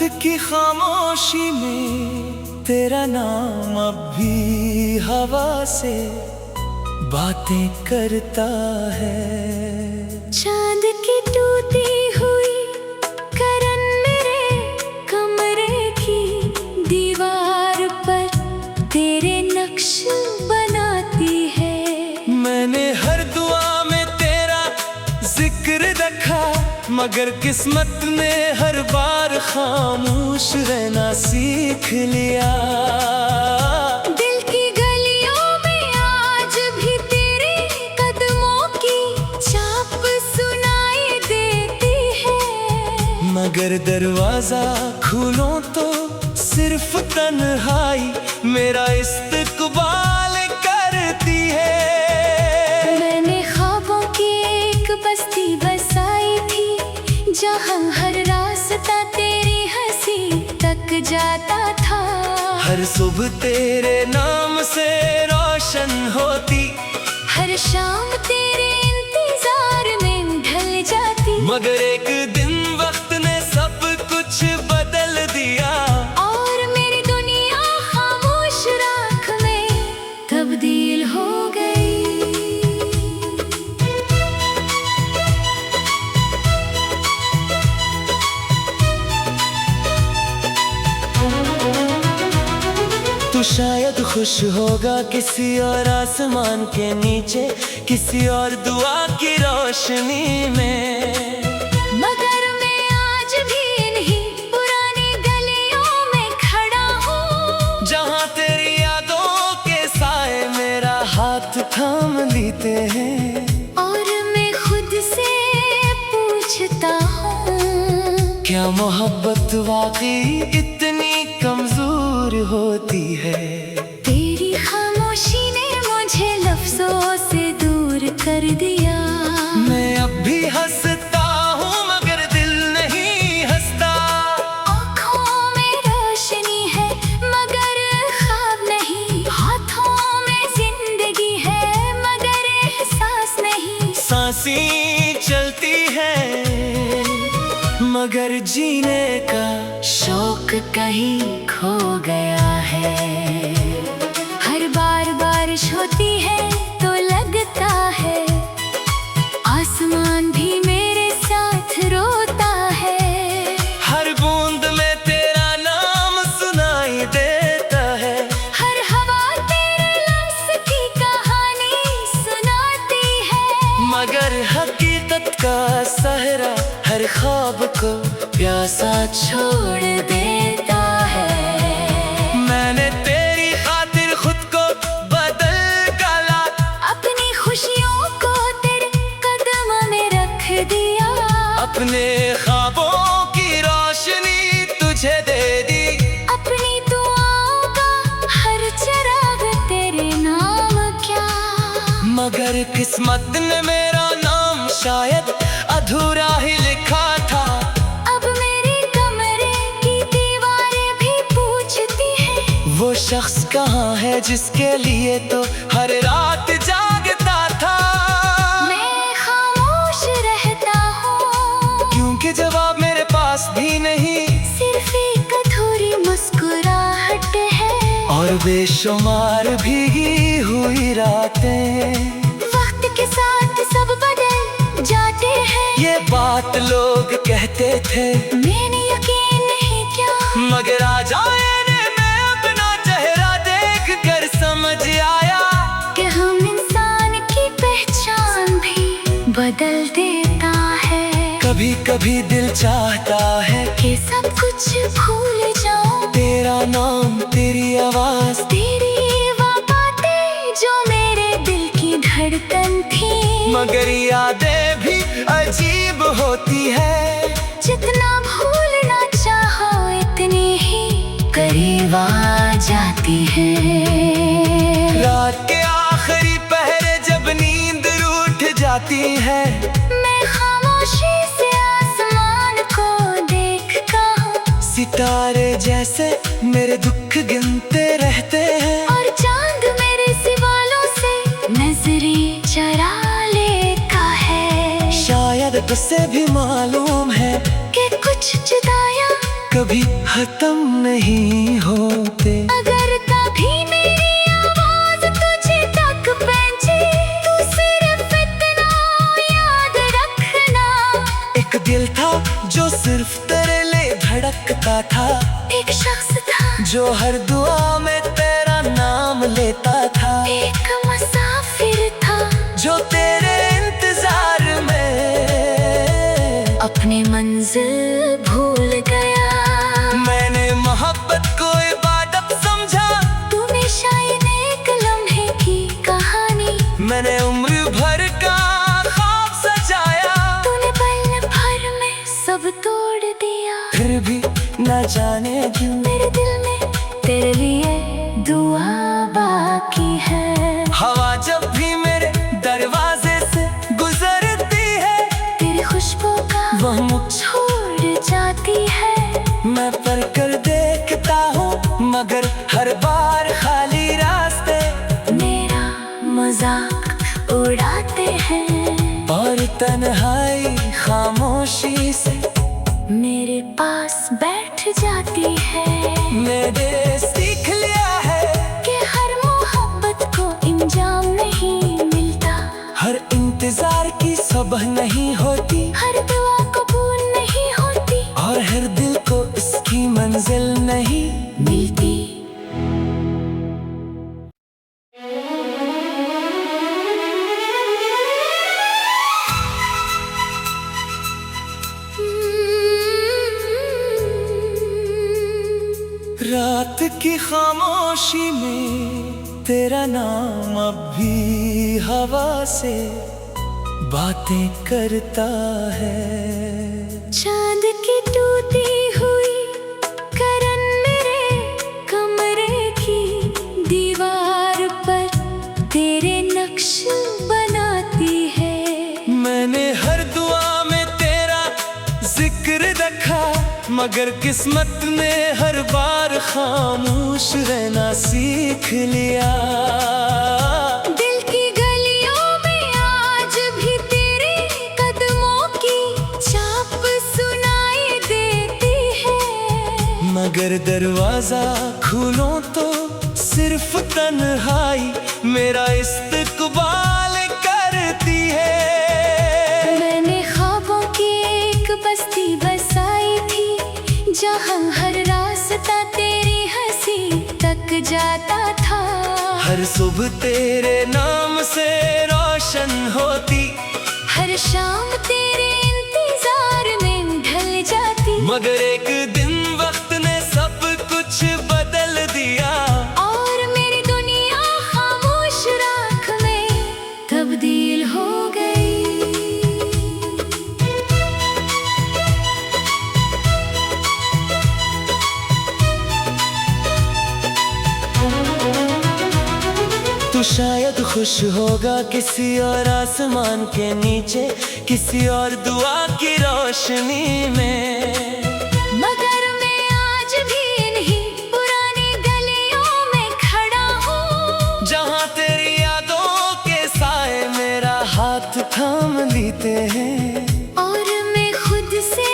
की खामोशी में तेरा नाम अब भी हवा से बातें करता है। चांद की टूटी हुई करन मेरे कमरे की दीवार पर तेरे नक्श बनाती है। मैंने हर दुआ में तेरा जिक्र रखा, मगर किस्मत ने हर बार खामोश रहना सीख लिया। दिल की गलियों में आज भी तेरे कदमों की छाप सुनाई देती है। मगर दरवाजा खोलो तो सिर्फ तन्हाई मेरा इस्तकबाल करती है। मैंने ख्वाबों की एक बस्ती बसाई थी, जहाँ हर रास्ता तेरी हंसी तक जाता था। हर सुबह तेरे नाम से रोशन होती, हर शाम तेरे इंतजार में ढल जाती। मगर एक दिन वक्त ने सब कुछ बदल दिया और मेरी दुनिया खामोश राख में तब्दील हो गई। तू शायद खुश होगा किसी और आसमान के नीचे, किसी और दुआ की रोशनी में। मगर मैं आज भी इन्हीं पुरानी गलियों में खड़ा हूँ, जहाँ तेरी यादों के साए मेरा हाथ थाम लेते हैं। और मैं खुद से पूछता हूँ, क्या मोहब्बत वाकई इतनी कमजोर होती है? तेरी खामोशी ने मुझे लफ्जों से दूर कर दिया। मैं अब भी हंसता हूँ मगर दिल नहीं हंसता। आँखों में रोशनी है मगर ख्वाब नहीं, हाथों में जिंदगी है मगर एहसास नहीं। सांसें चलती है मगर जीने का शौक कहीं खो गया है। हर बार बारिश होती है तो लगता है आसमान भी मेरे साथ रोता है। हर बूंद में तेरा नाम सुनाई देता है। हर हवा तेरे लफ्ज़ की कहानी सुनाती है। मगर हकीकत का सहरा हर ख्वाब को प्यासा छोड़ देता है। मैंने तेरी खातिर खुद को बदल डाला, अपनी खुशियों को तेरे कदमों में रख दिया। अपने ख्वाबों की रोशनी तुझे दे दी। अपनी दुआओं का हर चिराग तेरे नाम क्या। मगर किस्मत ने मेरा नाम शायद अधूरा ही लिखा था। अब मेरे कमरे की दीवारें भी पूछती हैं, वो शख्स कहाँ है जिसके लिए तो हर रात जागता था। मैं खामोश रहता हूँ क्योंकि जवाब मेरे पास भी नहीं, सिर्फ एक अधूरी मुस्कुराहट है। और बेशुमार भीगी हुई रातें। वक्त के साथ सब बदल जाते हैं, ये बात लोग कहते थे, मैंने यकीन नहीं किया। मगर आज आईने में अपना चेहरा देख कर समझ आया कि हम इंसान की पहचान भी बदल देता है। कभी कभी दिल चाहता है कि सब कुछ भूल जाऊं, तेरा नाम, तेरी आवाज, तेरी वो बातें जो मेरे दिल की धड़कन थी। मगर यादें भी अजीब होती है। जितना भूलना चाहो इतनी ही करीब आ जाती है। रात के आखिरी पहरे जब नींद रूठ जाती है, मैं खामोशी से आसमान को देखता हूँ। सितारे जैसे मेरे दुख गिनते रहते हैं। और चांद मेरे सवालों से नजरें चरा लेता है। शायद तुझसे भी मालूम है कि कुछ जुदाइयां कभी कभी खत्म नहीं होते। अगर कभी मेरी आवाज तुझे तक पहुंचे तो सिर्फ इतना याद रखना, एक दिल था जो सिर्फ तेरे लिए धड़कता था, एक शख्स था जो हर दुआ में तेरा नाम लेता था, एक मुसाफिर था जो तेरे इंतजार में अपनी मंजिल भूल गया। मैंने मोहब्बत को इबादत समझा, तूने शायद एक लम्हे की कहानी, मैंने उम्र भर का ख्वाब सजाया, तूने पल भर में सब तोड़ दिया। फिर भी न जाने क्यों मेरे दिल में तेरे लिए दुआ बाकी है। हवा जब भी मेरे दरवाजे से गुजरती है, तेरी खुशबू का वह मुझ छोड़ जाती है। मैं पर कर देखता हूँ मगर हर बार खाली रास्ते मेरा मजाक उड़ाते हैं और तन्हाई खामोशी से मेरे पास बैठ जाती है। मैंने सीख लिया है कि हर मोहब्बत को इंजाम नहीं मिलता, हर इंतजार की सुबह नहीं होती, हर दुआ कबूल नहीं होती, और हर दिल को इसकी मंजिल नहीं मिलती। रात की खामोशी में तेरा नाम अब भी हवा से बातें करता है। चांद की टूटी हुई करन मेरे कमरे की दीवार पर तेरे नक्श बनाती है। मैंने हर दुआ में तेरा जिक्र रखा, मगर किस्मत ने हर बार खामोश रहना सीख लिया। दिल की गलियों में आज भी तेरे कदमों की छाप सुनाई देती है, मगर दरवाजा खोलो तो सिर्फ तन्हाई मेरा इस्तकबाल करती है। मैंने ख्वाबों की एक बस्ती बसाई थी, जहाँ हर रास्ता तेरी हंसी तक जाता था। हर सुबह तेरे नाम से रोशन होती, हर शाम तेरे इंतजार में ढल जाती, मगर एक दिन वक्त ने सब कुछ बदल दिया, और मेरी दुनिया खामोश राख में तब्दील हो गई। तू शायद खुश होगा किसी और आसमान के नीचे, किसी और दुआ की रोशनी में, मगर मैं आज भी इन्हीं पुरानी गलियों में खड़ा हूँ, जहाँ तेरी यादों के साए मेरा हाथ थाम लेते हैं। और मैं खुद से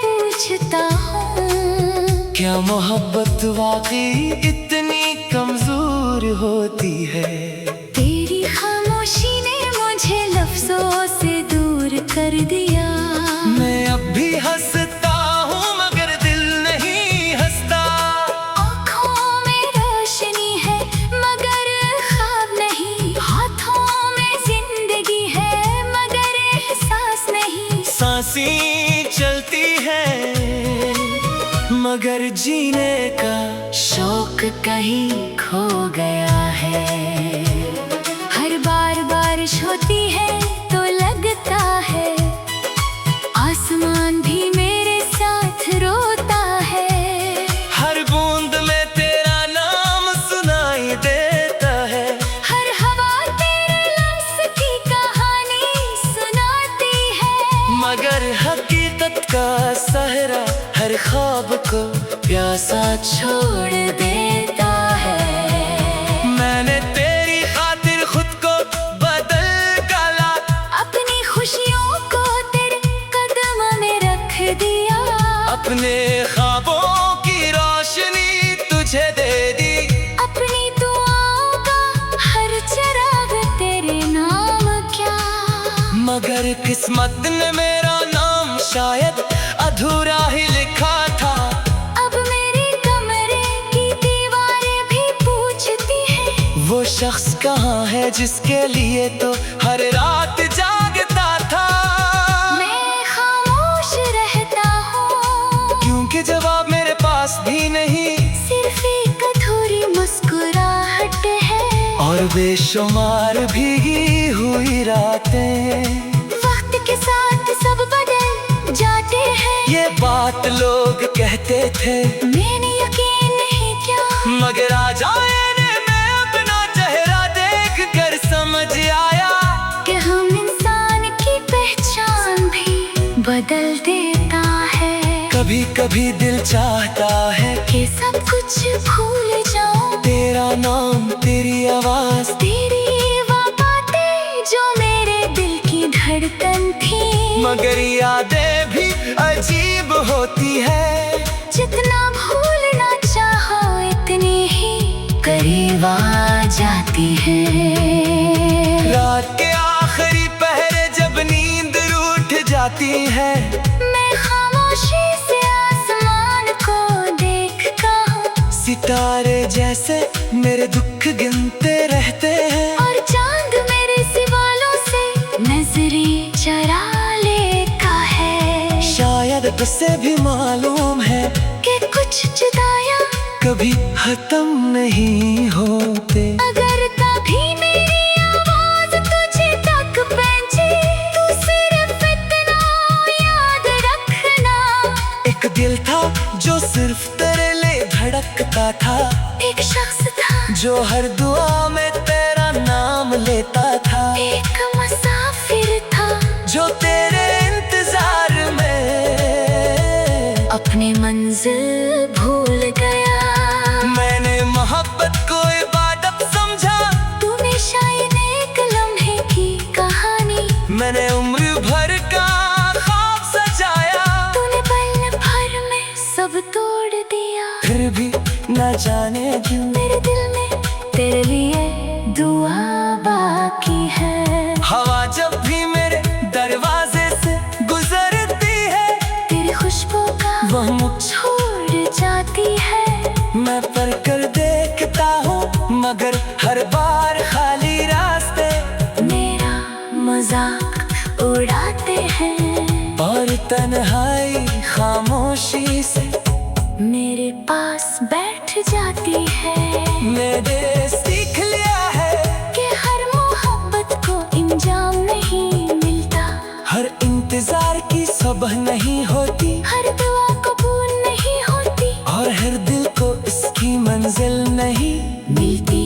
पूछता हूँ, क्या मोहब्बत वाकई इतनी कमजोर होती है? तेरी खामोशी ने मुझे लफ्जों से दूर कर दिया। मैं अब भी हंसता हूँ मगर दिल नहीं हंसता, आँखों में रोशनी है मगर ख्वाब नहीं, हाथों में जिंदगी है मगर एहसास नहीं, सांसें चलती है मगर जीने का शौक कहीं खो गया है। हर बार बारिश होती है तो लगता है आसमान भी मेरे साथ रोता है, हर बूंद में तेरा नाम सुनाई देता है, हर हवा तेरे लफ्ज़ की कहानी सुनाती है, मगर हकीकत का सहरा हर ख्वाब को प्यासा छोड़ देता है। मैंने तेरी खातिर खुद को बदल डाला, अपनी खुशियों को तेरे कदमों में रख दिया, अपने ख्वाबों तुझे दे दी। अपनी दुआओं का हर चिराग तेरे नाम क्या। मगर किस्मत ने मेरा नाम शायद अधूरा ही लिखा था। अब मेरे कमरे की दीवारें भी पूछती हैं, वो शख्स कहाँ है जिसके लिए तो हर रात जागता था। मैं खामोश रहता हूँ, क्योंकि जवाब मेरे पास भी नहीं, सिर्फ एक अधूरी मुस्कुराहट है। और बेशुमार भीगी हुई रातें। वक्त के साथ सब बदल जाते हैं, ये बात लोग कहते थे, मैंने यकीन नहीं किया। मगर आज आईने में अपना चेहरा देख कर समझ आया कि हम इंसान की पहचान भी बदल देता है। कभी कभी दिल चाहता है कि सब कुछ भूल जाऊं, तेरा नाम, तेरी आवाज, तेरी वो बातें जो मेरे दिल की धड़कन थी। मगर यादें भी अजीब होती है। जितना भूलना चाहो इतनी ही करीब आ जाती है। रात के आखिरी पहरे जब नींद रूठ जाती है, मैं खामोशी से आसमान को देखता हूँ, सितारे जैसे मेरे दुख गिनते रहते हैं। और चांद मेरे सवालों से नजरें चरा लेता है। शायद तुझसे भी मालूम है कि कुछ जुदाइयां कभी खत्म नहीं होते। अगर कभी मेरी आवाज तुझे तक पहुंची, तू सिर्फ इतना याद रखना, एक दिल था जो सिर्फ तेरे लिए धड़कता था। एक शख्स था जो हर दुआ में तेरा नाम लेता था। एक मुसाफिर था जो तेरे इंतजार में अपनी मंजिल भूल गया। मैंने मोहब्बत को इबादत समझा, तूने शायद एक लम्हे की कहानी, मैंने उम्र भर का ख्वाब सजाया। तूने पल भर में सब तोड़ दिया। फिर भी न जाने क्यों मेरे दिल में तेरे लिए दुआ बाकी है। हवा जब भी मेरे दरवाजे से गुजरती है, तेरी खुशबू का वह मुझ छोड़ जाती है। मैं पर कर देखता हूँ, मगर हर बार खाली रास्ते मेरा मजाक उड़ाते हैं, और तन्हाई खामोशी से मेरे पास बैठ जाती है। मैंने सीख लिया है कि हर मोहब्बत को इंजाम नहीं मिलता, हर इंतजार की सुबह नहीं होती, हर दुआ कबूल नहीं होती, और हर दिल को इसकी मंजिल नहीं मिलती।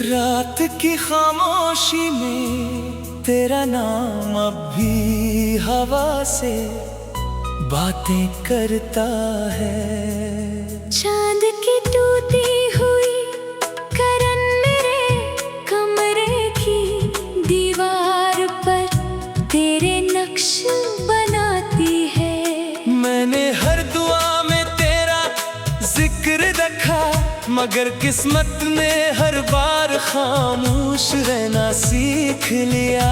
रात की खामोशी में तेरा नाम अब भी हवा से बातें करता है। चांद की टूटी हुई करन मेरे कमरे की दीवार पर तेरे नक्श बनाती है। मैंने हर दुआ में तेरा जिक्र रखा, मगर किस्मत ने हर बार खामोश रहना सीख लिया।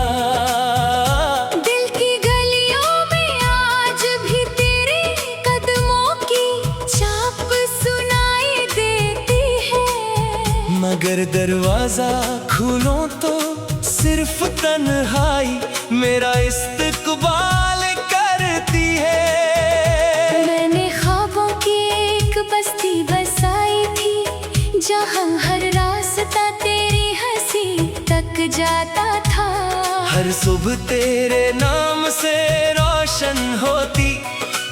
दिल की गलियों में आज भी तेरे कदमों की छाप सुनाई देती है, मगर दरवाजा खोलो तो सिर्फ तन्हाई मेरा इस्तकबाल करती है। मैंने ख्वाबों की एक बस्ती बसाई थी, जहाँ हर रास्ता तेरी हंसी तक जाता था। हर सुबह तेरे नाम से रोशन होती,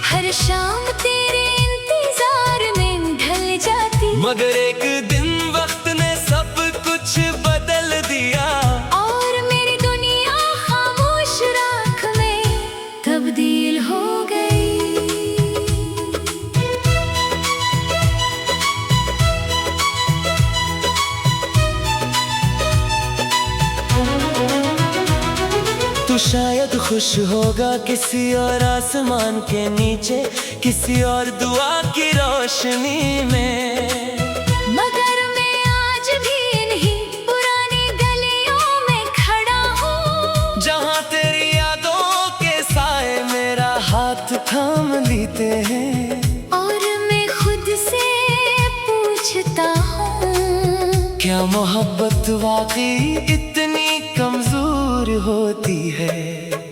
हर शाम तेरे इंतजार में ढल जाती, मगर एक दिन वक्त ने सब कुछ बदल दिया। और मेरी दुनिया खामोश राख में तब्दील हो गई। शायद खुश होगा किसी और आसमान के नीचे, किसी और दुआ की रोशनी में। मगर मैं आज भी इन्हीं पुरानी गलियों में खड़ा हूँ, जहाँ तेरी यादों के साए मेरा हाथ थाम लेते हैं। और मैं खुद से पूछता हूँ, क्या मोहब्बत वाकई इतनी कमजोर होती है?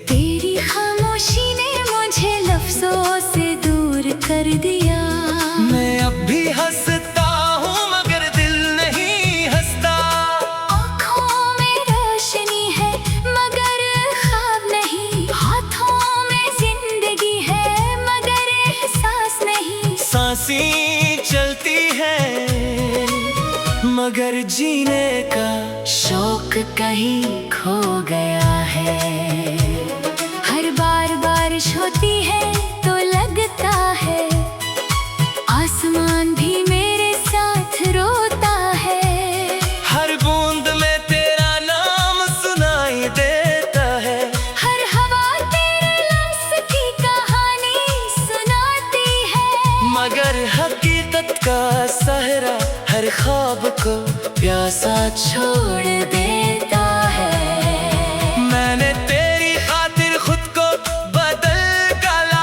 तेरी खामोशी ने मुझे लफ्जों से दूर कर दिया। मैं अब भी हंसता हूँ मगर दिल नहीं हंसता। आँखों में रोशनी है मगर ख्वाब नहीं, हाथों में जिंदगी है मगर एहसास नहीं। सांसें चलती है मगर जीने का शौक कहीं खो गया है। हर बार बारिश होती है तो लगता है आसमान भी मेरे साथ रोता है। हर बूंद में तेरा नाम सुनाई देता है। हर हवा तेरे लफ्ज़ की कहानी सुनाती है। मगर हकीकत का सहरा हर ख्वाब को प्यासा छोड़ देता है। मैंने तेरी खातिर खुद को बदल डाला,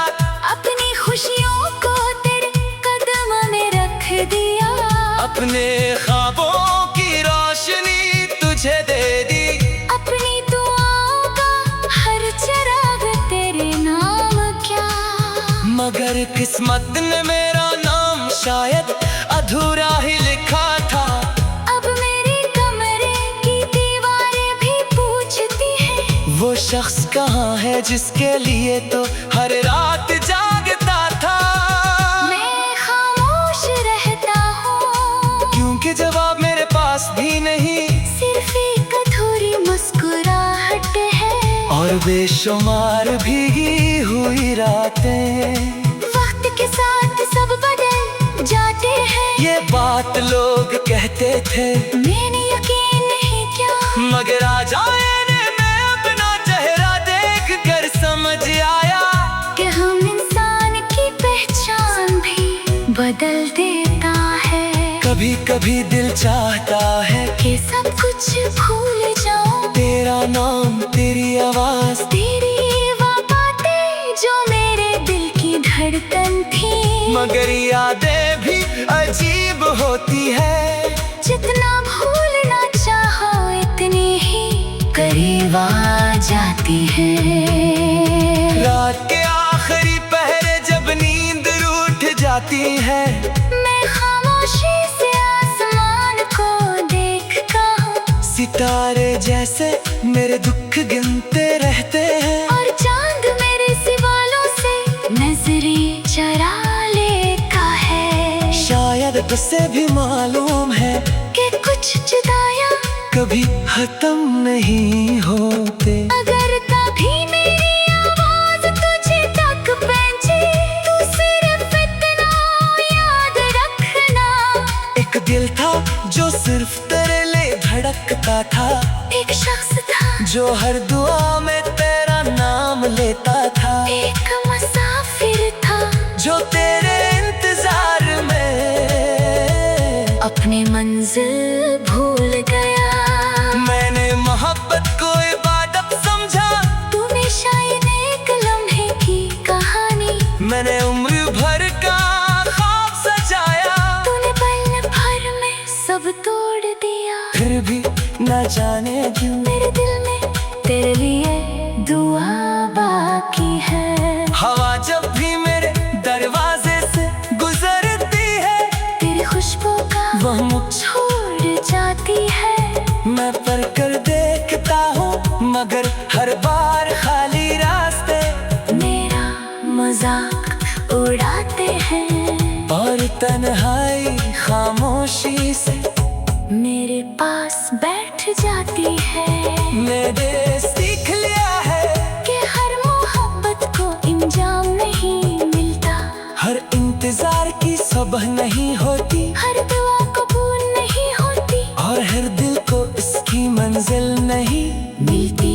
अपनी खुशियों को तेरे कदमों में रख दिया। अपने ख्वाबों की रोशनी तुझे दे दी। अपनी दुआओं का हर चिराग तेरे नाम क्या। मगर किस्मत ने मेरा नाम शायद अधूरा ही लिखा था। अब मेरे कमरे की दीवारें भी पूछती हैं, वो शख्स कहाँ है जिसके लिए तो हर रात जागता था। मैं खामोश रहता हूँ क्योंकि जवाब मेरे पास भी नहीं, सिर्फ एक अधूरी मुस्कुराहट है। और बेशुमार भीगी हुई रातें। वक्त के साथ सब बदल जाते हैं, ये बात लोग कहते थे, मैंने यकीन नहीं किया। मगर आज आईने में अपना चेहरा देख कर समझ आया कि हम इंसान की पहचान भी बदल देता है। कभी कभी दिल चाहता है कि सब कुछ भूल जाऊं, तेरा नाम, तेरी आवाज, तेरी वो बातें जो मेरे दिल की धड़कन थी। मगर यादें भी अजीब होती है। जितना भूलना चाहो इतनी ही करीब आ जाती है। रात के आखिरी पहरे जब नींद रूठ जाती है, मैं खामोशी से आसमान को देखता हूँ, सितारे जैसे मेरे दुख गिनते रहते हैं। और चांद मेरे सिवालों से नजरें चरा लेता है। शायद तुझसे भी मालूम है कि कुछ जुदाइयां कभी खत्म नहीं होते। अगर कभी मेरी आवाज तुझे तक पहुंचे तो सिर्फ इतना याद रखना, एक दिल था जो सिर्फ तेरे लिए धड़कता था। एक शख्स था जो हर दुआ में तेरा नाम लेता था। एक मुसाफिर था जो तेरे इंतजार में अपनी मंजिल भूल गया। मैंने मोहब्बत को इबादत समझा, तूने शायद एक लम्हे की कहानी। मैंने उम्र भर का ख्वाब सजाया। तूने पल भर में सब तोड़ दिया। फिर भी न जाने क्यों मेरे दिल में तेरे लिए दुआ बाकी है। हवा जब भी मेरे दरवाजे से गुजरती है, तेरी खुशबू का वह मुझ छोड़ जाती है। मैं पर कर देखता हूँ मगर हर बार खाली रास्ते मेरा मजाक उड़ाते हैं, और तन्हाई खामोशी से मेरे पास बैठ जाती है। मैंने सीख लिया है कि हर मोहब्बत को इंजाम नहीं मिलता, हर इंतजार की सुबह नहीं होती, हर दुआ कबूल नहीं होती, और हर दिल को इसकी मंजिल नहीं मिलती।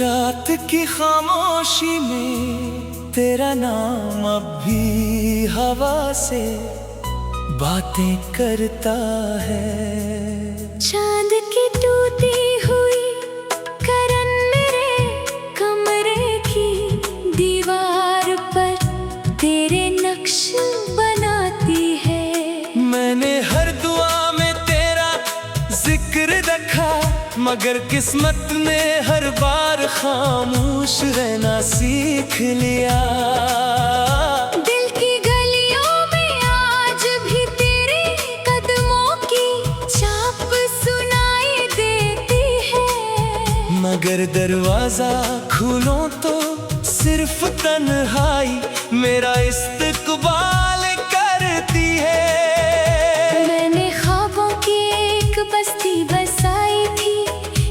रात की खामोशी में तेरा नाम अब भी हवा से बातें करता है। चांद की टूटी हुई करन मेरे कमरे की दीवार पर तेरे नक्श बनाती है। मैंने हर दुआ में तेरा जिक्र रखा, मगर किस्मत ने हर बार खामोश रहना सीख लिया। दिल की गलियों में आज भी तेरे कदमों की छाप सुनाई देती है। मगर दरवाजा खोलो तो सिर्फ तन्हाई मेरा इस्तकबाल करती है। मैंने ख्वाबों की एक बस्ती बसाई थी,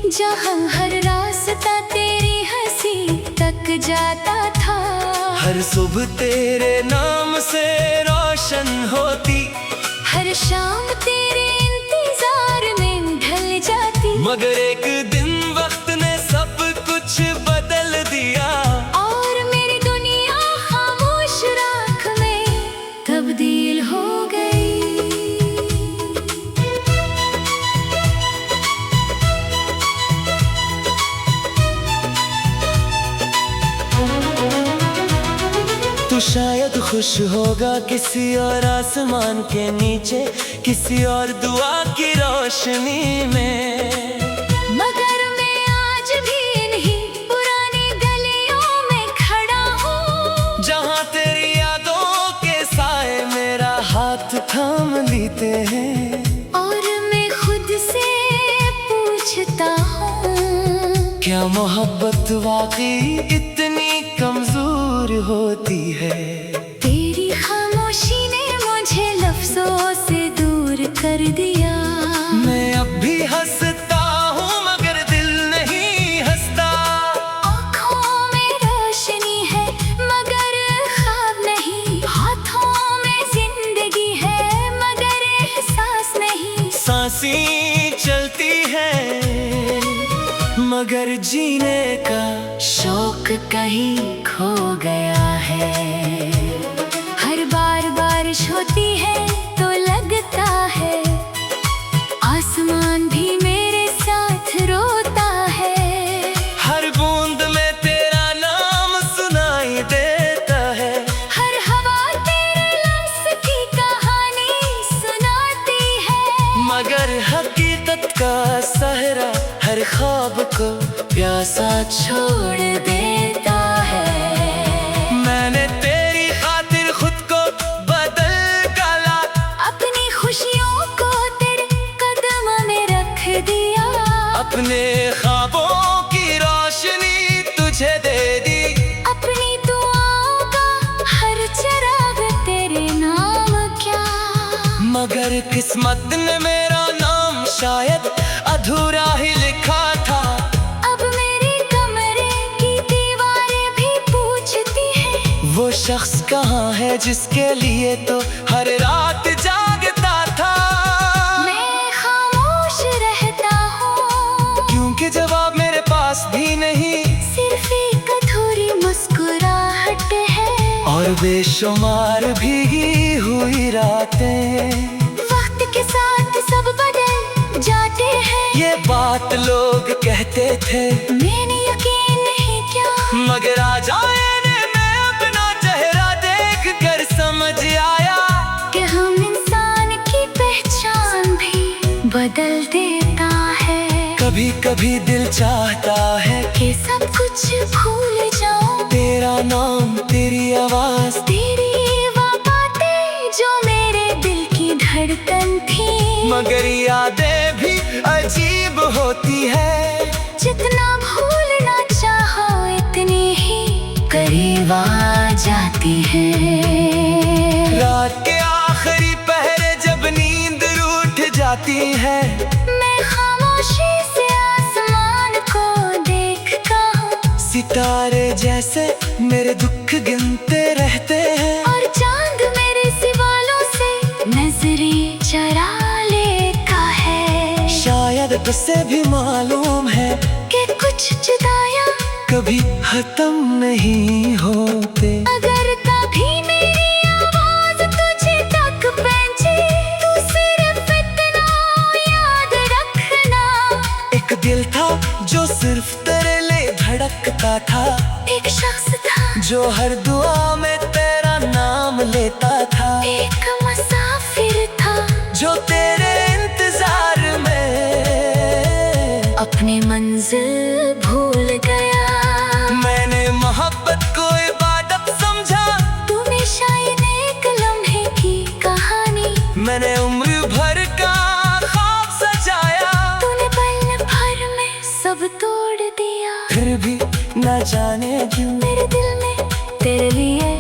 जहाँ हर रास्ता तेरी हंसी तक जाता था। हर सुबह तेरे नाम से रोशन होती, हर शाम तेरे इंतजार में ढल जाती। मगर एक दिन वक्त ने सब कुछ बदल दिया और मेरी दुनिया खामोश राख में तब्दील हो गई। तू शायद खुश होगा किसी और आसमान के नीचे, किसी और दुआ की रोशनी में। मगर मैं आज भी इन्हीं पुरानी गलियों में खड़ा हूँ, जहाँ तेरी यादों के साए मेरा हाथ थाम लेते हैं। और मैं खुद से पूछता हूँ, क्या मोहब्बत वाकई इतनी कमजोर होती है? तेरी खामोशी ने मुझे लफ्जों से दूर कर दिया। मैं अब भी हंसता हूँ मगर दिल नहीं हंसता। आँखों में रोशनी है मगर ख्वाब नहीं, हाथों में जिंदगी है मगर एहसास नहीं। सांसें चलती है मगर जीने का शौक कहीं खो गया है। हर बार बारिश होती है तो लगता है आसमान भी मेरे साथ रोता है। हर बूंद में तेरा नाम सुनाई देता है। हर हवा तेरे लफ्ज़ की कहानी सुनाती है। मगर हकीकत का सहरा हर ख्वाब को प्यासा छोड़ देता है। मैंने तेरी खातिर खुद को बदल डाला, अपनी खुशियों को तेरे कदमों में रख दिया। अपने ख्वाबों की रोशनी तुझे दे दी। अपनी दुआओं का हर चिराग तेरे नाम क्या। मगर किस्मत ने मेरा नाम शायद अधूरा ही लिखा था। अब मेरे कमरे की दीवारें भी पूछती हैं, वो शख्स कहाँ है जिसके लिए तो हर रात जागता था। मैं खामोश रहता हूँ क्योंकि जवाब मेरे पास भी नहीं, सिर्फ एक अधूरी मुस्कुराहट है। और बेशुमार भीगी हुई रातें। वक्त के साथ सब बदल जाते हैं, ये बात लोग कहते थे, मैंने यकीन नहीं किया। मगर आज आईने में अपना चेहरा देख कर समझ आया कि हम इंसान की पहचान भी बदल देता है। कभी कभी दिल चाहता है कि सब कुछ भूल जाऊं, तेरा नाम, तेरी आवाज, तेरी वो बातें जो मेरे दिल की धड़कन थी। मगर यादें भी अजीब होती है। जितना भूलना चाहो इतनी ही करीब आ जाती है। रात के आखिरी पहरे जब नींद रूठ जाती है, मैं खामोशी से आसमान को देखता हूँ, सितारे जैसे मेरे दुख गिनते रहते हैं। और चांद मेरे सवालों से नजरें चरा लेता है। शायद तुझसे भी मालूम है कि कुछ जुदाइयां कभी खत्म नहीं होते। अगर कभी मेरी आवाज तुझे तक पहुंचे, तू सिर्फ इतना याद रखना। एक दिल था जो सिर्फ तेरे लिए धड़कता था, एक शख्स था जो हर दुआ में तेरा नाम लेता था, एक मुसाफिर था जो तेरे इंतजार में अपनी मंजिल भूल गया। मैंने मोहब्बत को इबादत समझा, तूने शायद एक लम्हे की कहानी, मैंने उम्र भर का ख्वाब सजाया। तूने पल भर में सब तोड़ दिया। फिर भी न जाने क्यों मेरे दिल में तेरे लिए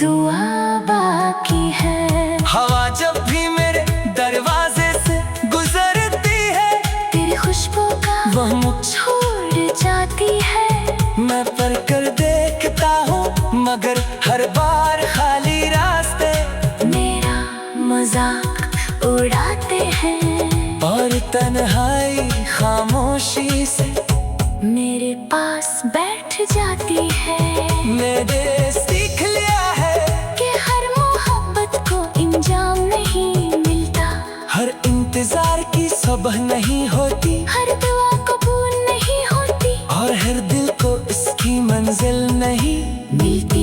दुआ बाकी है। हवा जब भी मेरे दरवाजे से गुजरती है, तेरी खुशबू का वह मुझ छोड़ जाती है। मैं पर कर देखता हूँ मगर हर बार खाली रास्ते मेरा मजाक उड़ाते हैं और तन्हाई खामोशी से मेरे पास बैठ जाती है। मैंने सीख लिया है कि हर मोहब्बत को इंजाम नहीं मिलता, हर इंतजार की सुबह नहीं होती, हर दुआ कबूल नहीं होती, और हर दिल को इसकी मंजिल नहीं मिलती।